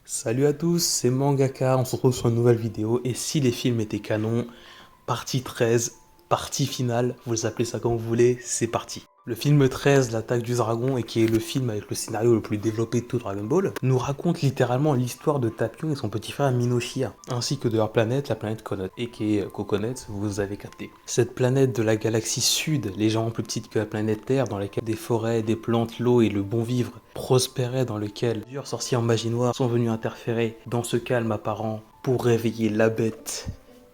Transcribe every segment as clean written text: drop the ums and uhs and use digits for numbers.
Salut à tous, c'est Mangaka, on se retrouve sur une nouvelle vidéo et si les films étaient canons, partie 13, partie finale, vous les appelez ça comme vous voulez, c'est parti. Le film 13, l'attaque du dragon, et qui est le film avec le scénario le plus développé de tout Dragon Ball, nous raconte littéralement l'histoire de Tapion et son petit frère Minoshia, ainsi que de leur planète, la planète Conot, et qui est Coconut, vous avez capté. Cette planète de la galaxie sud, légèrement plus petite que la planète Terre, dans laquelle des forêts, des plantes, l'eau et le bon vivre prospéraient, dans lequel plusieurs sorciers en magie noire sont venus interférer dans ce calme apparent pour réveiller la bête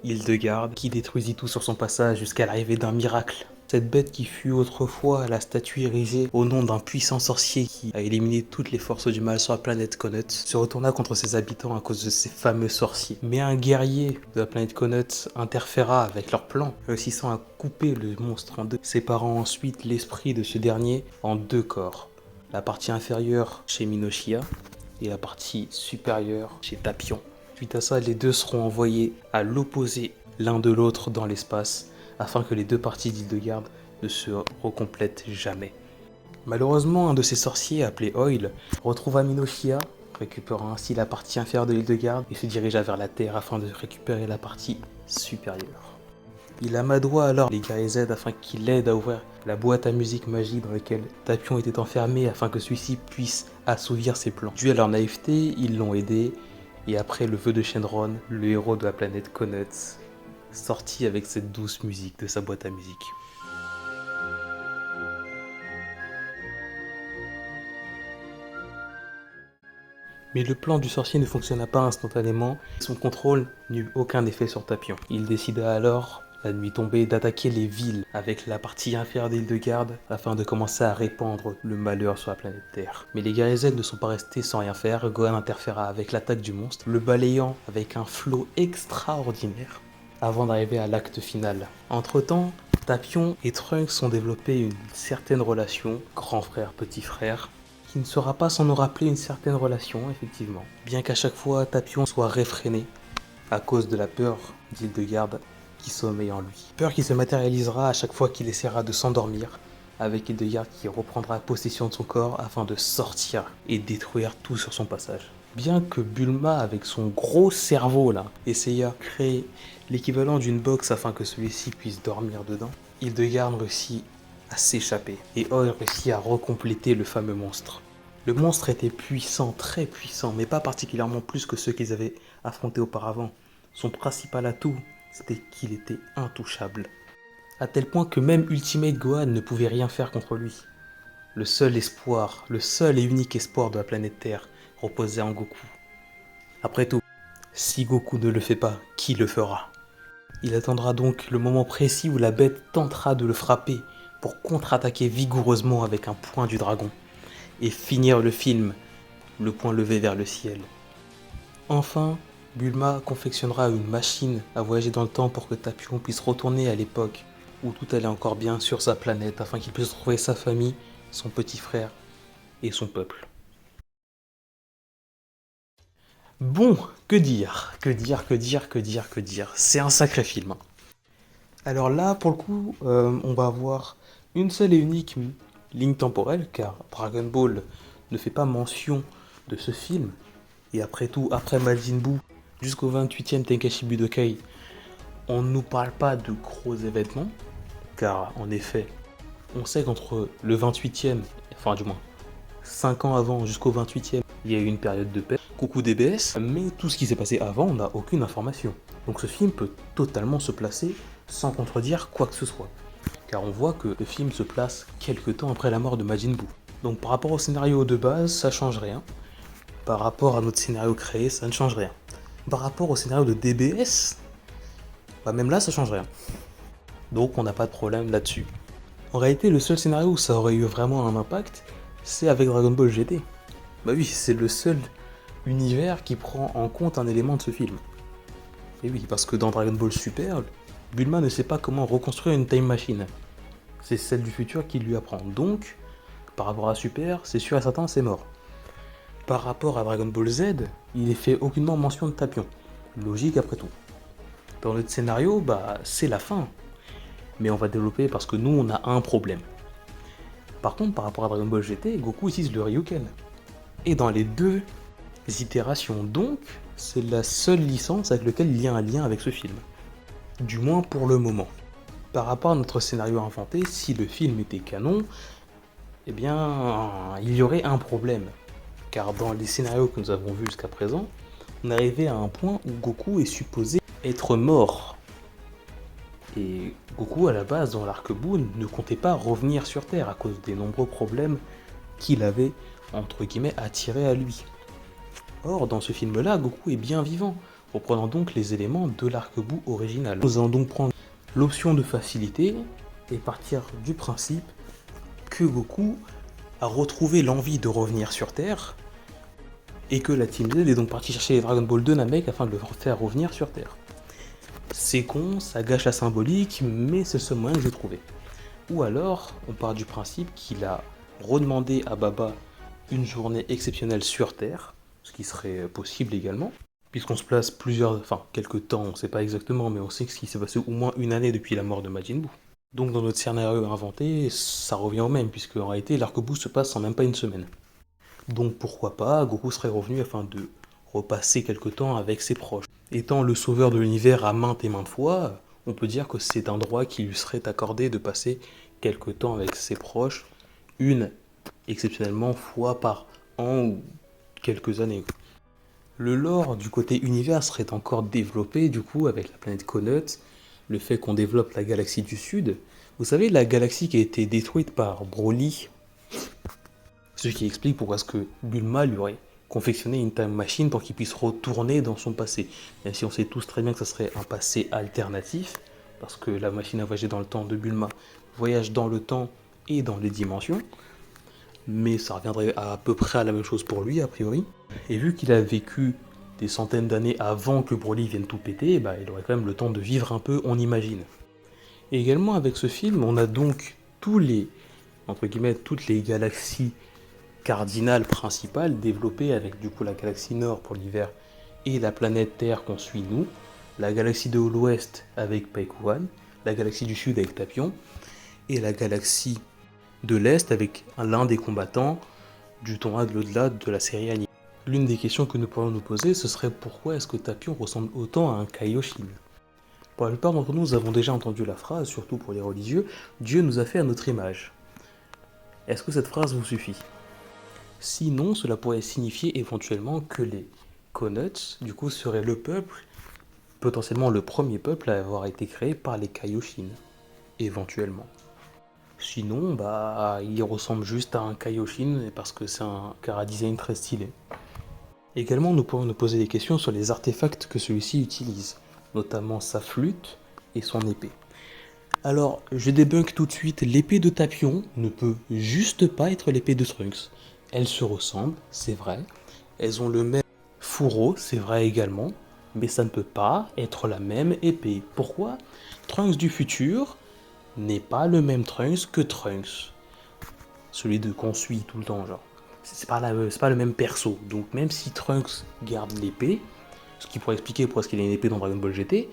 Hildegarde, qui détruisit tout sur son passage jusqu'à l'arrivée d'un miracle. Cette bête qui fut autrefois la statue érigée au nom d'un puissant sorcier qui a éliminé toutes les forces du mal sur la planète Conot, se retourna contre ses habitants à cause de ces fameux sorciers. Mais un guerrier de la planète Conot interféra avec leur plan, réussissant à couper le monstre en deux, séparant ensuite l'esprit de ce dernier en deux corps. La partie inférieure chez Minoshia et la partie supérieure chez Tapion. Suite à ça, les deux seront envoyés à l'opposé l'un de l'autre dans l'espace, afin que les deux parties d'Hildegarde ne se recomplètent jamais. Malheureusement, un de ces sorciers, appelé Oil, retrouva Minoshia, récupérant ainsi la partie inférieure de Hildegarde, et se dirigea vers la Terre afin de récupérer la partie supérieure. Il amadoua alors les guerriers Z afin qu'ils l'aident à ouvrir la boîte à musique magique dans laquelle Tapion était enfermé afin que celui-ci puisse assouvir ses plans. Dû à leur naïveté, ils l'ont aidé, et après le vœu de Shenron, le héros de la planète Conot sortit avec cette douce musique de sa boîte à musique. Mais le plan du sorcier ne fonctionna pas instantanément, son contrôle n'eut aucun effet sur Tapion. Il décida alors, la nuit tombée, d'attaquer les villes avec la partie inférieure d'Hildegarde afin de commencer à répandre le malheur sur la planète Terre. Mais les guerriers Z ne sont pas restés sans rien faire, Gohan interféra avec l'attaque du monstre, le balayant avec un flot extraordinaire avant d'arriver à l'acte final. Entre-temps, Tapion et Trunks ont développé une certaine relation, grand frère, petit frère, qui ne sera pas sans nous rappeler une certaine relation, effectivement. Bien qu'à chaque fois Tapion soit réfréné à cause de la peur d'Hildegarde qui sommeille en lui. Peur qui se matérialisera à chaque fois qu'il essaiera de s'endormir, avec Hildegarde qui reprendra possession de son corps afin de sortir et détruire tout sur son passage. Bien que Bulma, avec son gros cerveau là, essaya de créer l'équivalent d'une box afin que celui-ci puisse dormir dedans, Hildegarde réussit à s'échapper et Oil réussit à recompléter le fameux monstre. Le monstre était puissant, très puissant, mais pas particulièrement plus que ceux qu'ils avaient affrontés auparavant. Son principal atout, c'était qu'il était intouchable. À tel point que même Ultimate Gohan ne pouvait rien faire contre lui. Le seul espoir, le seul et unique espoir de la planète Terre reposait en Goku. Après tout, si Goku ne le fait pas, qui le fera? Il attendra donc le moment précis où la bête tentera de le frapper pour contre-attaquer vigoureusement avec un poing du dragon et finir le film, le poing levé vers le ciel. Enfin, Bulma confectionnera une machine à voyager dans le temps pour que Tapion puisse retourner à l'époque où tout allait encore bien sur sa planète afin qu'il puisse retrouver sa famille, son petit frère et son peuple. Bon, que dire, que dire, que dire, que dire, que dire. C'est un sacré film. Alors là, pour le coup, on va avoir une seule et unique ligne temporelle, car Dragon Ball ne fait pas mention de ce film. Et après tout, après Majin Buu, jusqu'au 28e Tenkaichi Budokai, on ne nous parle pas de gros événements, car en effet, on sait qu'entre le 28e, enfin du moins 5 ans avant jusqu'au 28e, il y a eu une période de paix, coucou DBS, mais tout ce qui s'est passé avant, on n'a aucune information. Donc ce film peut totalement se placer sans contredire quoi que ce soit. Car on voit que le film se place quelques temps après la mort de Majin Buu. Donc par rapport au scénario de base, ça change rien. Par rapport à notre scénario créé, ça ne change rien. Par rapport au scénario de DBS, bah même là, ça change rien. Donc on n'a pas de problème là-dessus. En réalité, le seul scénario où ça aurait eu vraiment un impact, c'est avec Dragon Ball GT. Bah oui, c'est le seul univers qui prend en compte un élément de ce film. Et oui, parce que dans Dragon Ball Super, Bulma ne sait pas comment reconstruire une time machine. C'est celle du futur qui lui apprend. Donc, par rapport à Super, c'est sûr et certain, c'est mort. Par rapport à Dragon Ball Z, il est fait aucunement mention de Tapion. Logique après tout. Dans notre scénario, bah c'est la fin. Mais on va développer parce que nous on a un problème. Par contre, par rapport à Dragon Ball GT, Goku utilise le Ryuken. Et dans les deux itérations. Donc, c'est la seule licence avec laquelle il y a un lien avec ce film. Du moins pour le moment. Par rapport à notre scénario inventé, si le film était canon, eh bien, il y aurait un problème. Car dans les scénarios que nous avons vus jusqu'à présent, on arrivait à un point où Goku est supposé être mort. Et Goku, à la base, dans l'arc-bout, ne comptait pas revenir sur Terre à cause des nombreux problèmes qu'il avait, entre guillemets, attirés à lui. Or, dans ce film-là, Goku est bien vivant, reprenant donc les éléments de l'arc-bout original. Nous allons donc prendre l'option de facilité et partir du principe que Goku a retrouvé l'envie de revenir sur Terre et que la Team Z est donc partie chercher les Dragon Ball de Namek afin de le faire revenir sur Terre. C'est con, ça gâche la symbolique, mais c'est le seul moyen que j'ai trouvé. Ou alors, on part du principe qu'il a redemandé à Baba une journée exceptionnelle sur Terre, ce qui serait possible également, puisqu'on se place quelques temps, on ne sait pas exactement, mais on sait qu'il s'est passé au moins une année depuis la mort de Majin Buu. Donc dans notre scénario inventé, ça revient au même, puisque en réalité l'arc-bout se passe en même pas une semaine. Donc pourquoi pas, Goku serait revenu afin de repasser quelque temps avec ses proches. Étant le sauveur de l'univers à maintes et maintes fois, on peut dire que c'est un droit qui lui serait accordé de passer quelque temps avec ses proches, une exceptionnellement fois par an ou quelques années. Le lore du côté univers serait encore développé du coup avec la planète Connaught, le fait qu'on développe la galaxie du Sud. Vous savez, la galaxie qui a été détruite par Broly, ce qui explique pourquoi est-ce que Bulma lui aurait confectionné une time machine pour qu'il puisse retourner dans son passé. Même si on sait tous très bien que ce serait un passé alternatif, parce que la machine à voyager dans le temps de Bulma voyage dans le temps et dans les dimensions, mais ça reviendrait à peu près à la même chose pour lui a priori. Et vu qu'il a vécu des centaines d'années avant que Broly vienne tout péter, bah, il aurait quand même le temps de vivre un peu, on imagine. Et également avec ce film, on a donc toutes les galaxies cardinales principales développées avec du coup la galaxie Nord pour l'hiver et la planète Terre qu'on suit nous, la galaxie de l'Ouest avec Paekuan, la galaxie du Sud avec Tapion, et la galaxie de l'Est avec l'un des combattants du tournoi de l'au-delà de la série anime. L'une des questions que nous pourrions nous poser, ce serait pourquoi est-ce que Tapion ressemble autant à un Kaioshin. Pour la plupart d'entre nous, nous avons déjà entendu la phrase, surtout pour les religieux, Dieu nous a fait à notre image. Est-ce que cette phrase vous suffit? Sinon, cela pourrait signifier éventuellement que les Connaughts, du coup, seraient le peuple, potentiellement le premier peuple à avoir été créé par les Kaioshin, éventuellement. Sinon, bah, il ressemble juste à un Kaioshin parce que c'est un chara-design très stylé. Également, nous pourrions nous poser des questions sur les artefacts que celui-ci utilise, notamment sa flûte et son épée. Alors, je débunk tout de suite, l'épée de Tapion ne peut juste pas être l'épée de Trunks. Elles se ressemblent, c'est vrai. Elles ont le même fourreau, c'est vrai également. Mais ça ne peut pas être la même épée. Pourquoi? Trunks du futur n'est pas le même Trunks que Trunks. Celui qu'on suit tout le temps, genre. C'est pas le même perso. Donc même si Trunks garde l'épée, ce qui pourrait expliquer pourquoi est-ce qu'il a une épée dans Dragon Ball GT,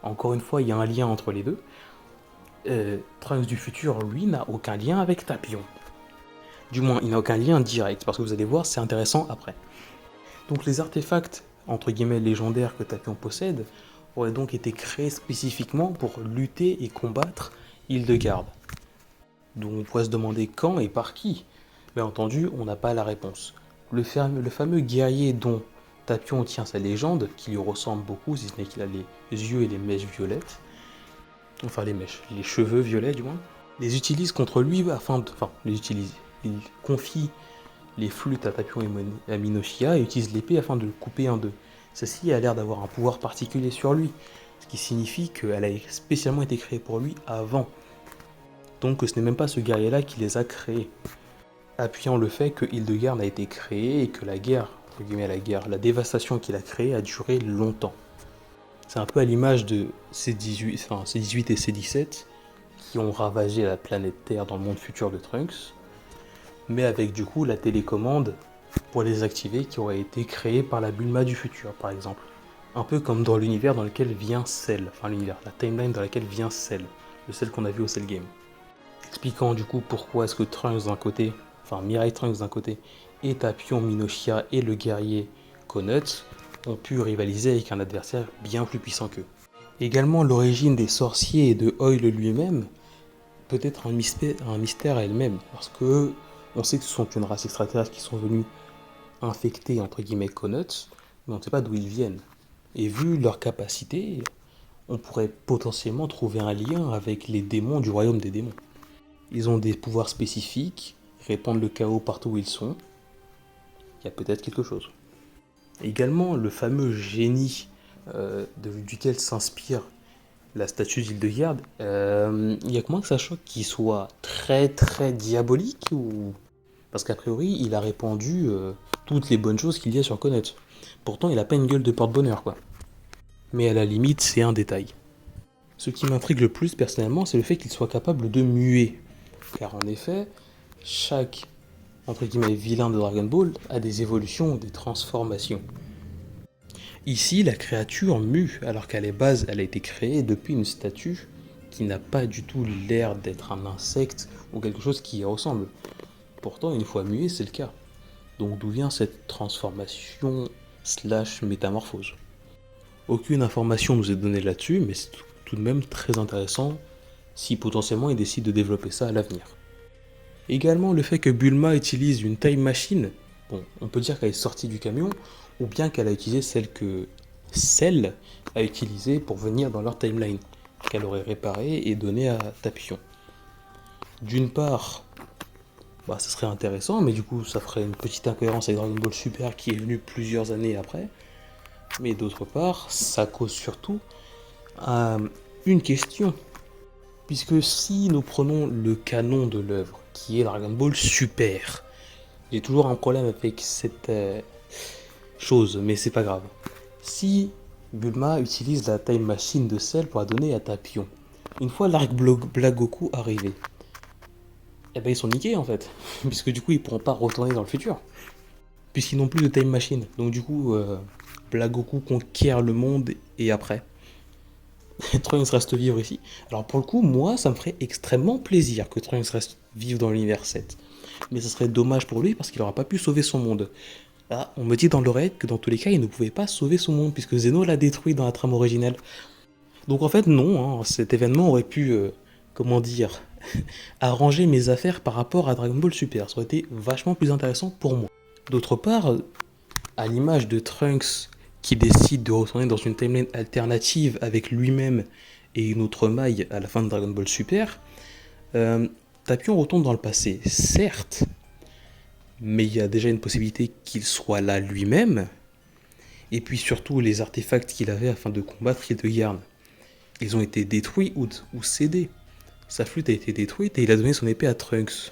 encore une fois, il y a un lien entre les deux. Trunks du futur, lui, n'a aucun lien avec Tapion. Du moins, il n'a aucun lien direct, parce que vous allez voir, c'est intéressant après. Donc les artefacts, entre guillemets, légendaires que Tapion possède, auraient donc été créés spécifiquement pour lutter et combattre Hildegarde. Donc on pourrait se demander quand et par qui. Bien entendu, on n'a pas la réponse. Le fameux guerrier dont Tapion tient sa légende, qui lui ressemble beaucoup, si ce n'est qu'il a les yeux et les mèches violettes, enfin les cheveux violets du moins, les utilise contre lui il confie les flûtes à Tapion et à Minoshia et utilise l'épée afin de le couper en deux. Ceci a l'air d'avoir un pouvoir particulier sur lui, ce qui signifie qu'elle a spécialement été créée pour lui avant. Donc ce n'est même pas ce guerrier-là qui les a créés, appuyant le fait que Hildegarde a été créée et que la dévastation qu'il a créée a duré longtemps. C'est un peu à l'image de C18 et C17 qui ont ravagé la planète Terre dans le monde futur de Trunks, mais avec du coup la télécommande pour les activer qui aurait été créée par la Bulma du futur par exemple. Un peu comme dans l'univers dans lequel vient Cell, la timeline dans laquelle vient Cell, le Cell qu'on a vu au Cell Game. Expliquant du coup pourquoi est-ce que Mirai Trunks d'un côté, et Tapion, Minoshia et le guerrier Conuts ont pu rivaliser avec un adversaire bien plus puissant qu'eux. Également, l'origine des sorciers et de Hoyle lui-même peut être un mystère à elle-même, parce que on sait que ce sont une race extraterrestre qui sont venus infecter entre guillemets Conuts, mais on ne sait pas d'où ils viennent. Et vu leur capacité, on pourrait potentiellement trouver un lien avec les démons du royaume des démons. Ils ont des pouvoirs spécifiques, répandent le chaos partout où ils sont. Il y a peut-être quelque chose. Également, le fameux génie duquel s'inspire la statue d'Hildegarde, il y a que moi que ça choque qu'il soit très très diabolique ou... Parce qu'a priori, il a répandu toutes les bonnes choses qu'il y a sur Conet. Pourtant, il a pas une gueule de porte-bonheur, quoi. Mais à la limite, c'est un détail. Ce qui m'intrigue le plus personnellement, c'est le fait qu'il soit capable de muer. Car en effet, chaque entre guillemets vilain de Dragon Ball a des évolutions, des transformations. Ici, la créature mue, alors qu'à la base, elle a été créée depuis une statue qui n'a pas du tout l'air d'être un insecte ou quelque chose qui y ressemble. Pourtant, une fois muée, c'est le cas. Donc d'où vient cette transformation slash métamorphose? Aucune information nous est donnée là-dessus, mais c'est tout de même très intéressant si potentiellement il décide de développer ça à l'avenir. Également le fait que Bulma utilise une time machine, bon, on peut dire qu'elle est sortie du camion, ou bien qu'elle a utilisé celle que Cell a utilisée pour venir dans leur timeline, qu'elle aurait réparée et donnée à Tapion. D'une part, ça serait intéressant, mais du coup ça ferait une petite incohérence avec Dragon Ball Super qui est venu plusieurs années après. Mais d'autre part, ça cause surtout une question. Puisque si nous prenons le canon de l'œuvre, qui est Dragon Ball Super, j'ai toujours un problème avec cette chose, mais c'est pas grave. Si Bulma utilise la Time Machine de Cell pour la donner à Tapion, une fois l'arc Black Goku arrivé, eh ben ils sont niqués en fait, puisque du coup ils pourront pas retourner dans le futur, puisqu'ils n'ont plus de Time Machine. Donc du coup, Black Goku conquiert le monde et après, Trunks reste vivre ici. Alors pour le coup, moi, ça me ferait extrêmement plaisir que Trunks reste vivre dans l'univers 7. Mais ce serait dommage pour lui parce qu'il n'aura pas pu sauver son monde. Là, on me dit dans l'oreille que dans tous les cas, il ne pouvait pas sauver son monde puisque Zeno l'a détruit dans la trame originelle. Donc en fait, non, cet événement aurait pu, arranger mes affaires par rapport à Dragon Ball Super. Ça aurait été vachement plus intéressant pour moi. D'autre part, à l'image de Trunks qui décide de retourner dans une timeline alternative avec lui-même et une autre maille à la fin de Dragon Ball Super, Tapion retourne dans le passé, certes, mais il y a déjà une possibilité qu'il soit là lui-même, et puis surtout les artefacts qu'il avait afin de combattre Hildegard. Ils ont été détruits ou cédés. Sa flûte a été détruite et il a donné son épée à Trunks.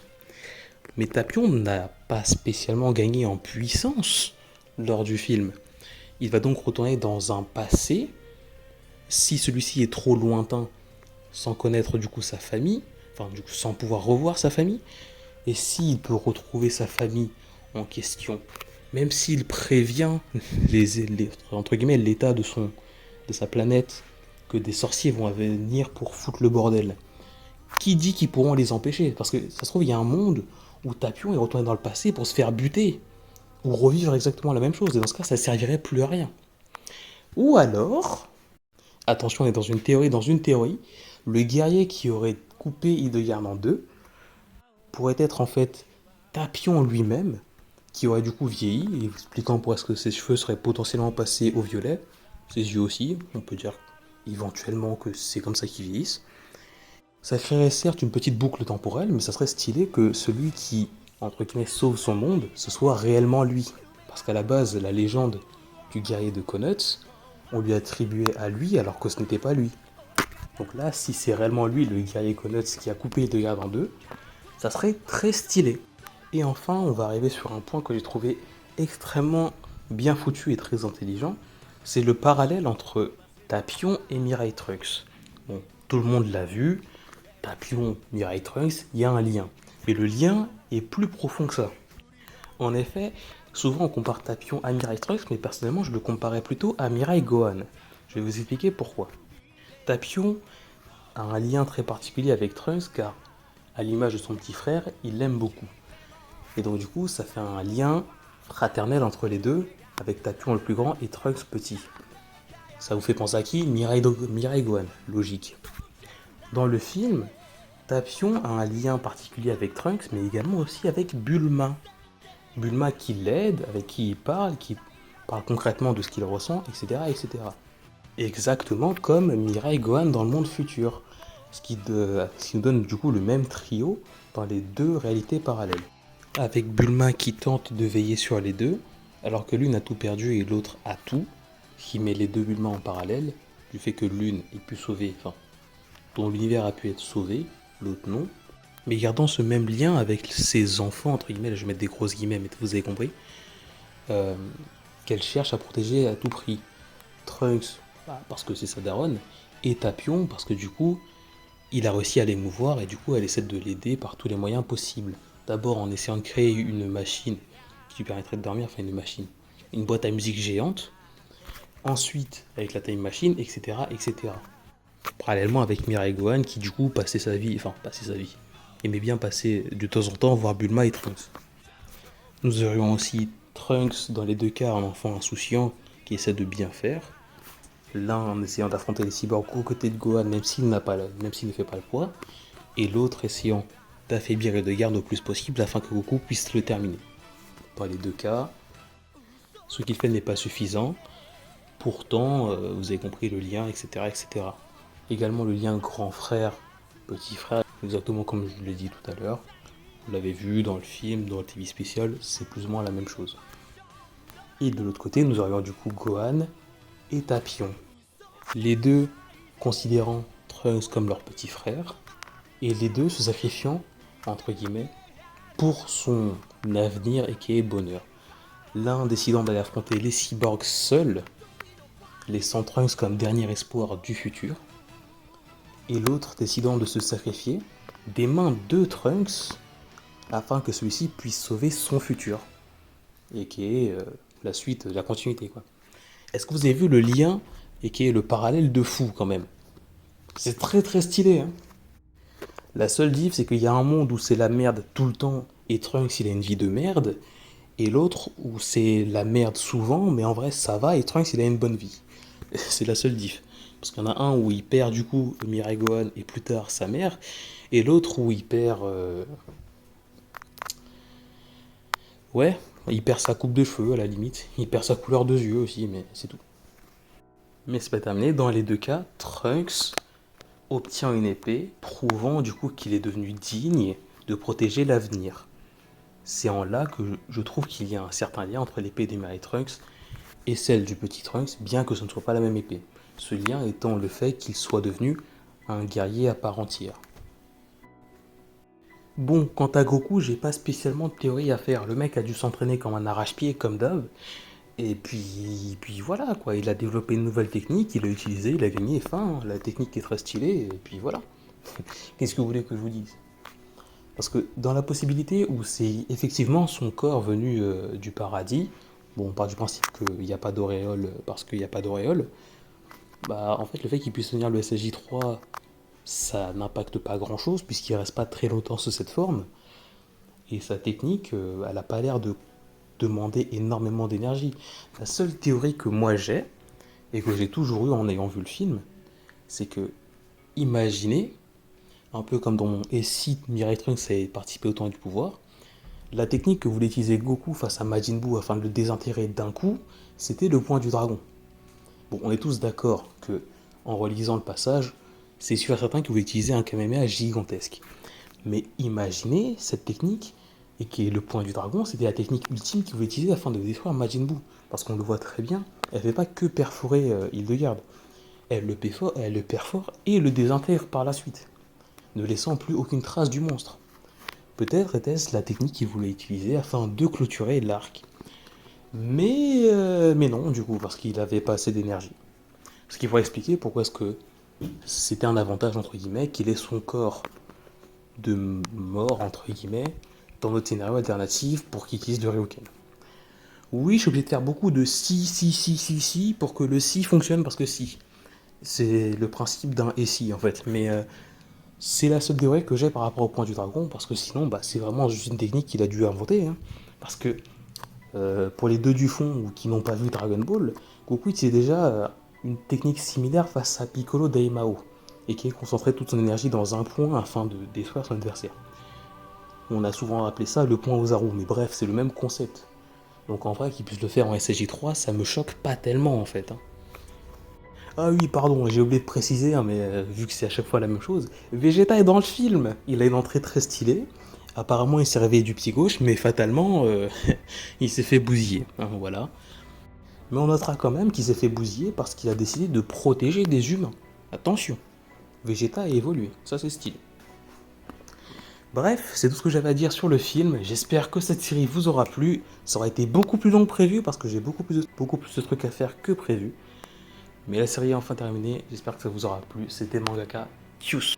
Mais Tapion n'a pas spécialement gagné en puissance lors du film. Il va donc retourner dans un passé, si celui-ci est trop lointain, sans connaître du coup sa famille, sans pouvoir revoir sa famille, et s'il peut retrouver sa famille en question, même s'il prévient entre guillemets l'état de sa planète, que des sorciers vont venir pour foutre le bordel, qui dit qu'ils pourront les empêcher? Parce que ça se trouve, il y a un monde où Tapion est retourné dans le passé pour se faire buter, ou revivre exactement la même chose, et dans ce cas, ça ne servirait plus à rien. Ou alors, attention, on est dans une théorie, le guerrier qui aurait coupé Hildegard en deux pourrait être en fait Tapion lui-même, qui aurait du coup vieilli, expliquant pourquoi est-ce que ses cheveux seraient potentiellement passés au violet, ses yeux aussi, on peut dire éventuellement que c'est comme ça qu'ils vieillissent. Ça créerait certes une petite boucle temporelle, mais ça serait stylé que celui qui, entre guillemets, sauve son monde, ce soit réellement lui. Parce qu'à la base, la légende du guerrier de Conuts, on lui attribuait à lui alors que ce n'était pas lui. Donc là, si c'est réellement lui, le guerrier Conuts, qui a coupé Hildegard en deux, ça serait très stylé. Et enfin, on va arriver sur un point que j'ai trouvé extrêmement bien foutu et très intelligent, c'est le parallèle entre Tapion et Mirai Trunks. Bon, tout le monde l'a vu, Tapion, Mirai Trunks, il y a un lien. Mais le lien est plus profond que ça. En effet, souvent on compare Tapion à Mirai Trunks, mais personnellement je le comparais plutôt à Mirai Gohan. Je vais vous expliquer pourquoi. Tapion a un lien très particulier avec Trunks car, à l'image de son petit frère, il l'aime beaucoup. Et donc du coup, ça fait un lien fraternel entre les deux, avec Tapion le plus grand et Trunks petit. Ça vous fait penser à qui? Mirai Gohan, logique. Dans le film, Tapion a un lien particulier avec Trunks, mais également aussi avec Bulma. Bulma qui l'aide, avec qui parle concrètement de ce qu'il ressent, etc., etc. Exactement comme Mirai Gohan dans le monde futur, ce qui nous donne du coup le même trio dans les deux réalités parallèles. Avec Bulma qui tente de veiller sur les deux, alors que l'une a tout perdu et l'autre a tout, ce qui met les deux Bulma en parallèle, du fait que l'une ait pu sauver, enfin, dont l'univers a pu être sauvé, l'autre non, mais gardant ce même lien avec ses enfants, entre guillemets, là je vais mettre des grosses guillemets, mais vous avez compris, euh, qu'elle cherche à protéger à tout prix. Trunks, parce que c'est sa daronne, et Tapion, parce que du coup, il a réussi à l'émouvoir, et du coup, elle essaie de l'aider par tous les moyens possibles. D'abord en essayant de créer une machine qui lui permettrait de dormir, enfin une machine, une boîte à musique géante, ensuite avec la time machine, etc., etc. Parallèlement avec Mirai Gohan qui du coup passait sa vie, aimait bien passer de temps en temps voir Bulma et Trunks. Nous aurions aussi Trunks dans les deux cas, un enfant insouciant qui essaie de bien faire, l'un en essayant d'affronter les cyborgs aux côtés de Gohan même s'il ne fait pas le poids, et l'autre essayant d'affaiblir et de garder au plus possible afin que Goku puisse le terminer. Dans les deux cas, ce qu'il fait n'est pas suffisant, pourtant vous avez compris le lien, etc., etc. Également le lien grand frère, petit frère, exactement comme je l'ai dit tout à l'heure. Vous l'avez vu dans le film, dans le TV spécial, c'est plus ou moins la même chose. Et de l'autre côté, nous aurions du coup Gohan et Tapion. Les deux considérant Trunks comme leur petit frère, et les deux se sacrifiant, entre guillemets, pour son avenir et qui est bonheur. L'un décidant d'aller affronter les cyborgs seul, laissant Trunks comme dernier espoir du futur, et l'autre décidant de se sacrifier des mains de Trunks afin que celui-ci puisse sauver son futur, et qui est la suite, la continuité, quoi. Est-ce que vous avez vu le lien et qui est le parallèle de fou quand même? C'est très très stylé, hein. La seule diff, c'est qu'il y a un monde où c'est la merde tout le temps et Trunks il a une vie de merde, et l'autre où c'est la merde souvent, mais en vrai ça va et Trunks il a une bonne vie. C'est la seule diff. Parce qu'il y en a un où il perd du coup Mirai Gohan et plus tard sa mère, et l'autre où il perd. Ouais, il perd sa coupe de cheveux à la limite, il perd sa couleur de yeux aussi, mais c'est tout. Mais c'est pas terminé, dans les deux cas, Trunks obtient une épée, prouvant du coup qu'il est devenu digne de protéger l'avenir. C'est en là que je trouve qu'il y a un certain lien entre l'épée des Mirai Trunks et celle du petit Trunks, bien que ce ne soit pas la même épée. Ce lien étant le fait qu'il soit devenu un guerrier à part entière. Bon, quant à Goku, j'ai pas spécialement de théorie à faire. Le mec a dû s'entraîner comme un arrache-pied, comme d'hab. Et puis voilà, quoi. Il a développé une nouvelle technique, il l'a utilisée, il a gagné. Enfin, la technique est très stylée, et puis voilà. Qu'est-ce que vous voulez que je vous dise? Parce que dans la possibilité où c'est effectivement son corps venu du paradis, bon, on part du principe qu'il n'y a pas d'auréole parce qu'il n'y a pas d'auréole, bah en fait le fait qu'il puisse tenir le SSJ3, ça n'impacte pas grand-chose puisqu'il reste pas très longtemps sous cette forme. Et sa technique, elle n'a pas l'air de demander énormément d'énergie. La seule théorie que moi j'ai, et que j'ai toujours eu en ayant vu le film, c'est que, imaginez, un peu comme dans Et si Mirai Trunks avait participé au temps du pouvoir, la technique que voulait utiliser Goku face à Majin Buu afin de le désintégrer d'un coup, c'était le point du dragon. Bon, on est tous d'accord que, en relisant le passage, c'est sûr et certain qu'il voulait utiliser un Kamehameha gigantesque. Mais imaginez cette technique, et qui est le point du dragon, c'était la technique ultime qu'il voulait utiliser afin de détruire Majin Buu. Parce qu'on le voit très bien, elle ne fait pas que perforer Hildegarde. Elle le perfore et le désintègre par la suite, ne laissant plus aucune trace du monstre. Peut-être était-ce la technique qu'il voulait utiliser afin de clôturer l'arc. Mais non, du coup, parce qu'il avait pas assez d'énergie. Ce qui pourrait expliquer pourquoi est-ce que c'était un avantage, entre guillemets, qu'il ait son corps de mort, entre guillemets, dans notre scénario alternatif pour qu'il utilise le Ryoken. Oui, je suis obligé de faire beaucoup de si pour que le si fonctionne parce que si. C'est le principe d'un et si en fait. Mais c'est la seule théorie que j'ai par rapport au point du dragon parce que sinon, bah, c'est vraiment juste une technique qu'il a dû inventer. Hein. Parce que Pour les deux du fond ou qui n'ont pas vu Dragon Ball, Goku utilisait déjà une technique similaire face à Piccolo Daimao, et qui concentrait toute son énergie dans un point afin de détruire son adversaire. On a souvent appelé ça le point Ozaru, mais bref, c'est le même concept. Donc en vrai, qu'il puisse le faire en SSJ3, ça me choque pas tellement en fait. Hein. Ah oui, pardon, j'ai oublié de préciser, hein, mais vu que c'est à chaque fois la même chose, Vegeta est dans le film. Il a une entrée très stylée. Apparemment, il s'est réveillé du pied gauche, mais fatalement, il s'est fait bousiller. Hein, voilà. Mais on notera quand même qu'il s'est fait bousiller parce qu'il a décidé de protéger des humains. Attention, Vegeta a évolué, ça c'est stylé. Bref, c'est tout ce que j'avais à dire sur le film. J'espère que cette série vous aura plu. Ça aurait été beaucoup plus long que prévu parce que j'ai beaucoup plus de trucs à faire que prévu. Mais la série est enfin terminée. J'espère que ça vous aura plu. C'était Mangaka Kyus.